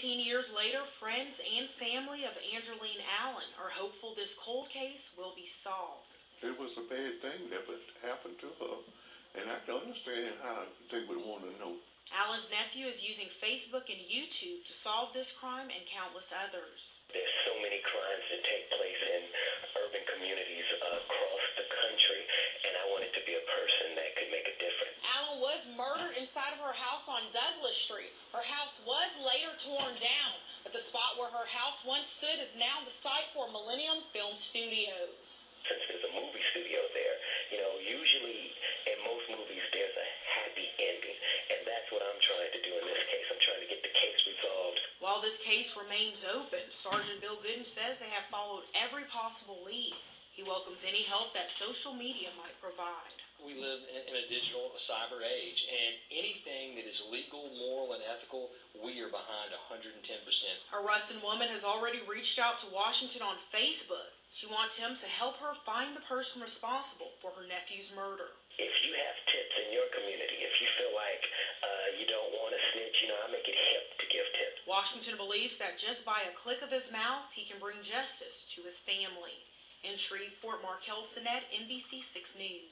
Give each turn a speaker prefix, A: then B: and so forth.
A: 18 years later, friends and family of Angeline Allen are hopeful this cold case will be solved.
B: It was a bad thing that would happen to her, and I can understand how they would want to know.
A: Allen's nephew is using Facebook and YouTube to solve this crime and countless others.
C: There's so many crimes that take place in urban communities across the country, and I wanted to be a person that could make a difference.
A: Allen was murdered inside of her house on Douglas Street. Her house was later torn down, but the spot where her house once stood is now the site for Millennium Film Studios.
C: Since there's a movie studio there, usually in most movies there's a happy ending, and that's what I'm trying to do in this case. I'm trying to get the case resolved.
A: While this case remains open, Sergeant Bill Gooden says they have followed every possible lead. He welcomes any help that social media might provide.
D: We live in a digital, cyber age, and anything that is legal, moral, and ethical, we are behind 110%.
A: A Ruston woman has already reached out to Washington on Facebook. She wants him to help her find the person responsible for her nephew's murder.
C: If you have tips in your community, if you feel like you don't want to snitch, I make it hip to give tips.
A: Washington believes that just by a click of his mouse, he can bring justice to his family. In Shreveport, Markel Sinet, NBC 6 News.